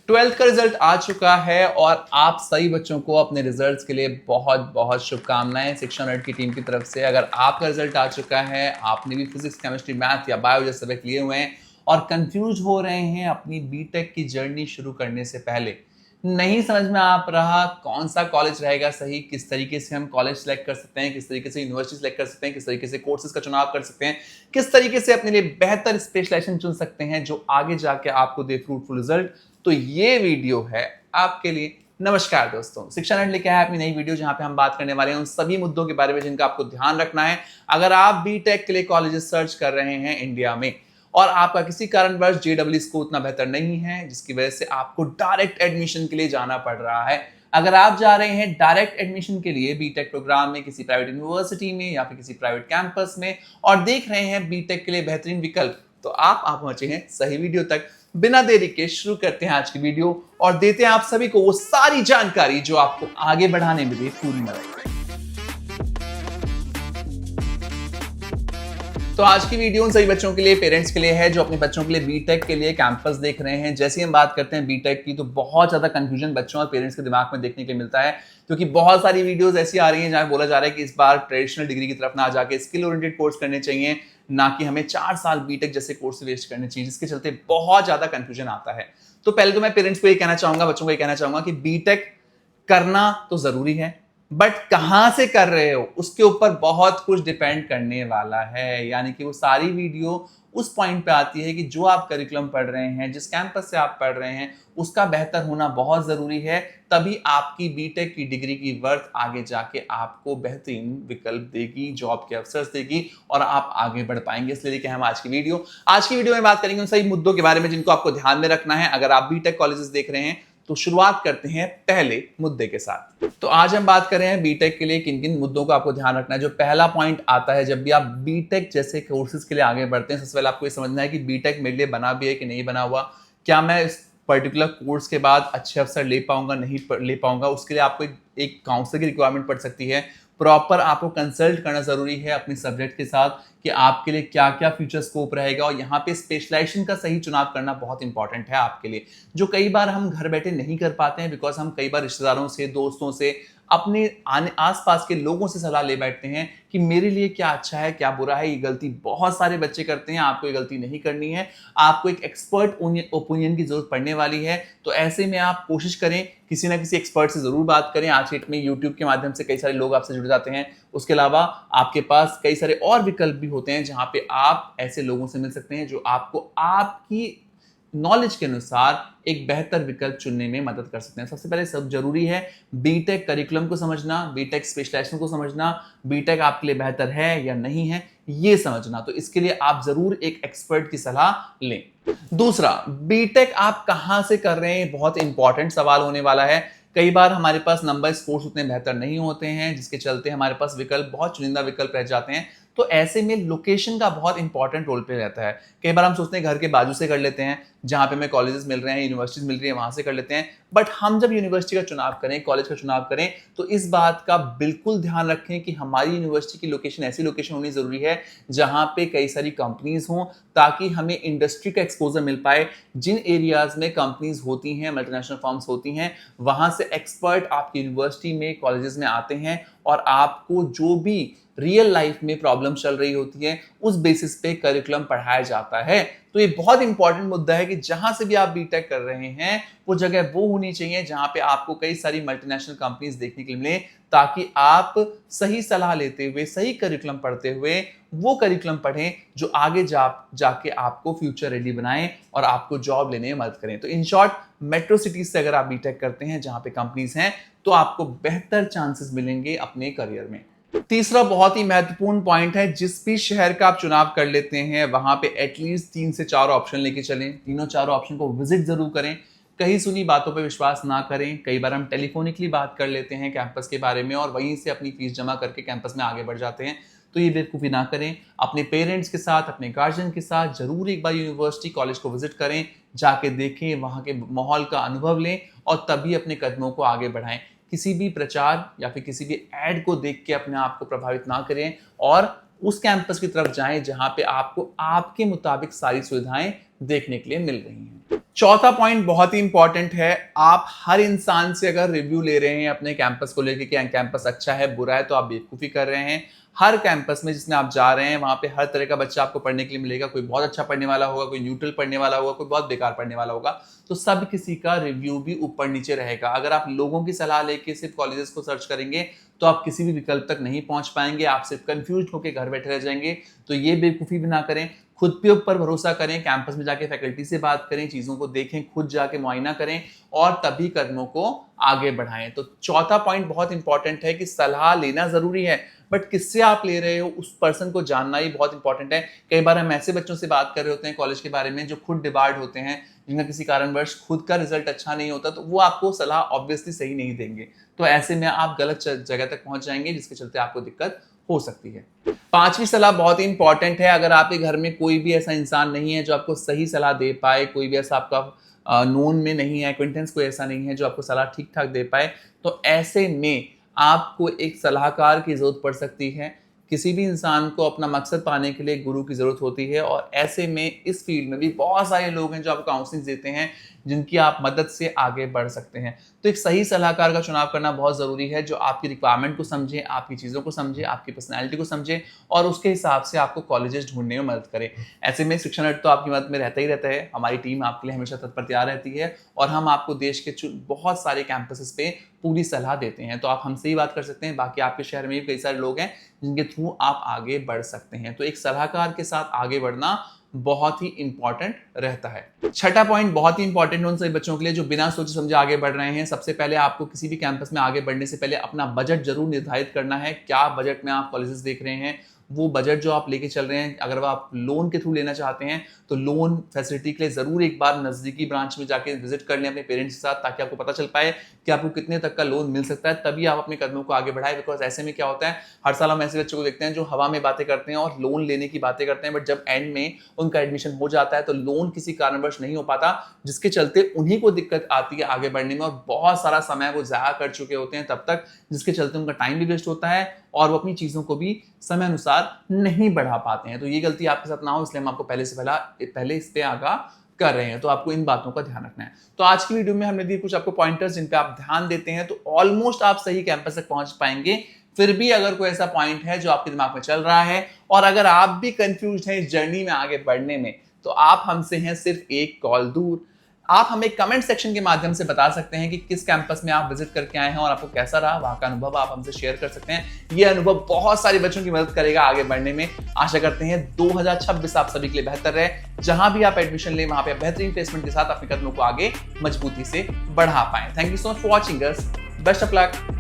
Twelfth का result आ चुका है और आप सभी बच्चों को अपने रिजल्ट्स के लिए बहुत बहुत शुभकामनाएं शिक्षा नेट की टीम की तरफ से। अगर आपका रिजल्ट आ चुका है, आपने भी फिजिक्स, केमिस्ट्री, मैथ या बायो जैसे सब्जेक्ट लिए हुए हैं और कंफ्यूज हो रहे हैं अपनी बीटेक की जर्नी शुरू करने से पहले, नहीं समझ में आ रहा कौन सा कॉलेज रहेगा सही, किस तरीके से हम कॉलेज सेलेक्ट कर सकते हैं, किस तरीके से यूनिवर्सिटी सेलेक्ट कर सकते हैं, किस तरीके से कोर्सेज का चुनाव कर सकते हैं, किस तरीके से अपने लिए बेहतर स्पेशलाइजेशन चुन सकते हैं जो आगे जाके आपको दे फ्रूटफुल रिजल्ट, तो ये वीडियो है आपके लिए। नमस्कार दोस्तों, शिक्षा नेट लेके आया है अपनी नई वीडियो जहां पे हम बात करने वाले हैं उन सभी मुद्दों के बारे में जिनका आपको ध्यान रखना है अगर आप बीटेक के लिए कॉलेजेस सर्च कर रहे हैं इंडिया में और आपका किसी कारणवश जेडब्ल्यू स्कोर उतना बेहतर नहीं है जिसकी वजह से आपको डायरेक्ट एडमिशन के लिए जाना पड़ रहा है। अगर आप जा रहे हैं डायरेक्ट एडमिशन के लिए बीटेक प्रोग्राम में किसी प्राइवेट यूनिवर्सिटी में या फिर किसी प्राइवेट कैंपस में और देख रहे हैं बीटेक के लिए बेहतरीन विकल्प, तो आप पहुंचे हैं सही वीडियो तक। बिना देरी के शुरू करते हैं आज की वीडियो और देते हैं आप सभी को वो सारी जानकारी जो आपको आगे बढ़ाने में दे पूरी मदद। तो आज की वीडियो उन सभी बच्चों के लिए, पेरेंट्स के लिए है जो अपने बच्चों के लिए बीटेक के लिए कैंपस देख रहे हैं। जैसे ही हम बात करते हैं बीटेक की तो बहुत ज्यादा कंफ्यूजन बच्चों और पेरेंट्स के दिमाग में देखने के लिए मिलता है, क्योंकि बहुत सारी वीडियोस ऐसी आ रही हैं जहां बोला जा रहा है कि इस बार ट्रेडिशनल डिग्री की तरफ ना जाके स्किल ओरिएंटेड कोर्स करने चाहिए, ना कि हमें 4 साल बीटेक जैसे कोर्स वेस्ट करने चाहिए, जिसके चलते बहुत ज्यादा कंफ्यूजन आता है। तो पहले तो मैं पेरेंट्स को ये कहना चाहूंगा, बच्चों को ये कहना चाहूंगा कि बीटेक करना तो जरूरी है, बट कहां से कर रहे हो उसके ऊपर बहुत कुछ डिपेंड करने वाला है। यानी कि वो सारी वीडियो उस पॉइंट पे आती है कि जो आप करिकुलम पढ़ रहे हैं, जिस कैंपस से आप पढ़ रहे हैं, उसका बेहतर होना बहुत जरूरी है। तभी आपकी बीटेक की डिग्री की वर्थ आगे जाके आपको बेहतरीन विकल्प देगी, जॉब के अवसर देगी और आप आगे बढ़ पाएंगे। इसलिए लेके हम आज की वीडियो में बात करेंगे उन सही मुद्दों के बारे में जिनको आपको ध्यान में रखना है अगर आप बीटेक कॉलेजेस देख रहे हैं। तो शुरुआत करते हैं पहले मुद्दे के साथ। तो आज हम बात कर रहे हैं बीटेक के लिए किन किन मुद्दों का आपको ध्यान रखना है। जो पहला पॉइंट आता है जब भी आप बीटेक जैसे कोर्सेज के लिए आगे बढ़ते हैं, सबसे पहले आपको ये समझना है कि बीटेक मेरे लिए बना भी है कि नहीं बना हुआ, क्या मैं इस पर्टिकुलर कोर्स के बाद अच्छे अवसर ले पाऊंगा नहीं ले पाऊंगा। उसके लिए आपको एक काउंसलर की रिक्वायरमेंट पड़ सकती है। प्रॉपर आपको कंसल्ट करना जरूरी है अपने सब्जेक्ट के साथ कि आपके लिए क्या क्या फ्यूचर स्कोप रहेगा, और यहाँ पे स्पेशलाइजेशन का सही चुनाव करना बहुत इंपॉर्टेंट है आपके लिए, जो कई बार हम घर बैठे नहीं कर पाते हैं बिकॉज हम कई बार रिश्तेदारों से, दोस्तों से, अपने आसपास के लोगों से सलाह ले बैठते हैं कि मेरे लिए क्या अच्छा है क्या बुरा है। ये गलती बहुत सारे बच्चे करते हैं, आपको ये गलती नहीं करनी है। आपको एक एक्सपर्ट ओपिनियन की जरूरत पड़ने वाली है, तो ऐसे में आप कोशिश करें किसी ना किसी एक्सपर्ट से जरूर बात करें। आज के डेट में यूट्यूब के माध्यम से कई सारे लोग आपसे जुड़ जाते हैं। उसके अलावा आपके पास कई सारे और विकल्प भी होते हैं जहां पे आप ऐसे लोगों से मिल सकते हैं जो आपको आपकी नॉलेज के अनुसार एक बेहतर विकल्प चुनने में मदद कर सकते हैं। सबसे पहले सब जरूरी है बीटेक करिकुलम को समझना, बीटेक स्पेशलाइजेशन को समझना, बीटेक आपके लिए बेहतर है या नहीं है ये समझना। तो इसके लिए आप जरूर एक एक्सपर्ट की सलाह लें। दूसरा, बीटेक आप कहां से कर रहे हैं, बहुत इंपॉर्टेंट सवाल होने वाला है। कई बार हमारे पास नंबर स्कोर्स उतने बेहतर नहीं होते हैं जिसके चलते हमारे पास विकल्प, बहुत चुनिंदा विकल्प रह जाते हैं। तो ऐसे में लोकेशन का बहुत इंपॉर्टेंट रोल प्ले रहता है। कई बार हम सोचते हैं घर के बाजू से कर लेते हैं, जहां पे हमें कॉलेजेस मिल रहे हैं, यूनिवर्सिटीज मिल रही है, वहां से कर लेते हैं। बट हम जब यूनिवर्सिटी का चुनाव करें, कॉलेज का चुनाव करें, तो इस बात का बिल्कुल ध्यान रखें कि हमारी यूनिवर्सिटी की लोकेशन ऐसी लोकेशन होनी जरूरी है जहां पे कई सारी कंपनीज हों, ताकि हमें इंडस्ट्री का एक्सपोजर मिल पाए। जिन एरियाज में कंपनीज होती हैं, मल्टीनेशनल फर्म्स होती हैं, वहां से एक्सपर्ट आपकी यूनिवर्सिटी में, कॉलेजेस में आते हैं और आपको जो भी रियल लाइफ में प्रॉब्लम चल रही होती है उस बेसिस पे करिकुलम पढ़ाया जाता है। तो ये बहुत इंपॉर्टेंट मुद्दा है कि जहां से भी आप बीटेक कर रहे हैं वो जगह वो होनी चाहिए जहां पे आपको कई सारी मल्टीनेशनल कंपनीज देखने के लिए मिले, ताकि आप सही सलाह लेते हुए, सही करिकुलम पढ़ते हुए वो करिकुलम पढ़ें जो आगे जाके आपको फ्यूचर रेडी बनाएं और आपको जॉब लेने में मदद करें। तो इन शॉर्ट, मेट्रो सिटीज से अगर आप बीटेक करते हैं जहां पे कंपनीज हैं तो आपको बेहतर चांसेस मिलेंगे अपने करियर में। तीसरा बहुत ही महत्वपूर्ण पॉइंट है, जिस भी शहर का आप चुनाव कर लेते हैं वहां पे एटलीस्ट 3 से 4 ऑप्शन लेके चलें। तीनों चारों ऑप्शन को विजिट जरूर करें। कहीं सुनी बातों पे विश्वास ना करें। कई बार हम टेलीफोनिकली बात कर लेते हैं कैंपस के बारे में और वहीं से अपनी फीस जमा करके कैंपस में आगे बढ़ जाते हैं, तो ये बेवकूफ़ी ना करें। अपने पेरेंट्स के साथ, अपने गार्जियन के साथ जरूर एक बार यूनिवर्सिटी, कॉलेज को विजिट करें, जाके देखें, वहाँ के माहौल का अनुभव लें और तभी अपने कदमों को आगे बढ़ाएं। किसी भी प्रचार या फिर किसी भी एड को देख के अपने आप को प्रभावित ना करें और उस कैंपस की तरफ जाएं जहां पे आपको आपके मुताबिक सारी सुविधाएं देखने के लिए मिल रही हैं। चौथा पॉइंट बहुत ही इंपॉर्टेंट है। आप हर इंसान से अगर रिव्यू ले रहे हैं अपने कैंपस को लेकर कि कैंपस अच्छा है बुरा है, तो आप बेवकूफ़ी कर रहे हैं। हर कैंपस में जिसमें आप जा रहे हैं वहां पे हर तरह का बच्चा आपको पढ़ने के लिए मिलेगा। कोई बहुत अच्छा पढ़ने वाला होगा, कोई न्यूट्रल पढ़ने वाला होगा, कोई बहुत बेकार पढ़ने वाला होगा। तो सब किसी का रिव्यू भी ऊपर नीचे रहेगा। अगर आप लोगों की सलाह लेके सिर्फ कॉलेजेस को सर्च करेंगे तो आप किसी भी विकल्प तक नहीं पहुंच पाएंगे। आप सिर्फ कंफ्यूज होकर घर बैठे रह जाएंगे। तो ये बेवकूफ़ी भी ना करें, खुद पे ऊपर भरोसा करें, कैंपस में जाके फैकल्टी से बात करें, चीज़ों को देखें, खुद जाके मुआयना करें और तभी कदमों को आगे बढ़ाएं। तो चौथा पॉइंट बहुत इंपॉर्टेंट है कि सलाह लेना ज़रूरी है, बट किससे आप ले रहे हो उस पर्सन को जानना ही बहुत इंपॉर्टेंट है। कई बार हम ऐसे बच्चों से बात कर रहे होते हैं कॉलेज के बारे में जो खुद डिबार्ड होते हैं, जिनका किसी कारणवश खुद का रिजल्ट अच्छा नहीं होता, तो वो आपको सलाह ऑब्वियसली सही नहीं देंगे। तो ऐसे में आप गलत जगह तक पहुंच जाएंगे, जिसके चलते आपको दिक्कत हो सकती है। पांचवी सलाह बहुत ही इंपॉर्टेंट है। अगर आपके घर में कोई भी ऐसा इंसान नहीं है जो आपको सही सलाह दे पाए, कोई भी ऐसा आपका नोन में नहीं है, एक्वेंटेंस कोई ऐसा नहीं है जो आपको सलाह ठीक ठाक दे पाए, तो ऐसे में आपको एक सलाहकार की जरूरत पड़ सकती है। किसी भी इंसान को अपना मकसद पाने के लिए गुरु की जरूरत होती है, और ऐसे में इस फील्ड में भी बहुत सारे लोग हैं जो आपको काउंसलिंग देते हैं, जिनकी आप मदद से आगे बढ़ सकते हैं। तो एक सही सलाहकार का चुनाव करना बहुत ज़रूरी है, जो आपकी रिक्वायरमेंट को समझे, आपकी चीज़ों को समझे, आपकी पर्सनैलिटी को समझे और उसके हिसाब से आपको कॉलेजेस ढूंढने में मदद करे। ऐसे में शिक्षा नेट तो आपकी मदद में रहता ही रहता है। हमारी टीम आपके लिए हमेशा तत्पर तैयार रहती है और हम आपको देश के बहुत सारे कैंपसेस पे पूरी सलाह देते हैं। तो आप हमसे ही बात कर सकते हैं। बाकी आपके शहर में भी कई सारे लोग हैं जिनके थ्रू आप आगे बढ़ सकते हैं। तो एक सलाहकार के साथ आगे बढ़ना बहुत ही इंपॉर्टेंट रहता है। छठा पॉइंट बहुत ही इंपॉर्टेंट उन सभी बच्चों के लिए जो बिना सोचे समझे आगे बढ़ रहे हैं। सबसे पहले आपको किसी भी कैंपस में आगे बढ़ने से पहले अपना बजट जरूर निर्धारित करना है। क्या बजट में आप कॉलेजेस देख रहे हैं, वो बजट जो आप लेके चल रहे हैं, अगर वो आप लोन के थ्रू लेना चाहते हैं तो लोन फैसिलिटी के लिए जरूर एक बार नजदीकी ब्रांच में जाके विजिट कर लें अपने पेरेंट्स के साथ, ताकि आपको पता चल पाए कि आपको कितने तक का लोन मिल सकता है। तभी आप अपने कदमों को आगे बढ़ाएं। बिकॉज ऐसे में क्या होता है, हर साल हम ऐसे बच्चों को देखते हैं जो हवा में बातें करते हैं और लोन लेने की बातें करते हैं, बट जब एंड में उनका एडमिशन हो जाता है तो लोन किसी कारणवश नहीं हो पाता, जिसके चलते उन्हीं को दिक्कत आती है आगे बढ़ने में और बहुत सारा समय वो ज़ाया कर चुके होते हैं तब तक, जिसके चलते उनका टाइम भी वेस्ट होता है और वो अपनी चीज़ों को भी समय अनुसार नहीं बढ़ा पाते हैं। तो ये गलती आपके साथ ना हो, इसलिए हम आपको पहले इस पे आगाह कर रहे हैं। तो आपको इन बातों का ध्यान रखना है। तो आज की वीडियो में हमने दिए कुछ आपको पॉइंटर्स जिन पे आप ध्यान देते हैं तो ऑलमोस्ट आप सही कैंपस तक पहुंच पाएंगे। फिर भी अगर कोई ऐसा पॉइंट है जो आपके दिमाग में चल रहा है और अगर आप भी कंफ्यूज हैं इस जर्नी में आगे बढ़ने में, तो आप हमसे हैं सिर्फ एक कॉल दूर। आप हमें कमेंट सेक्शन के माध्यम से बता सकते हैं कि किस कैंपस में आप विजिट करके आए हैं और आपको कैसा रहा, वहां का अनुभव आप हमसे शेयर कर सकते हैं। ये अनुभव बहुत सारे बच्चों की मदद करेगा आगे बढ़ने में। आशा करते हैं 2026 आप सभी के लिए बेहतर रहे। जहां भी आप एडमिशन लें वहां पे बेहतरीन प्लेसमेंट के साथ अपने कदमों को आगे मजबूती से बढ़ा पाएं। Thank you so much for watching us. Best of luck.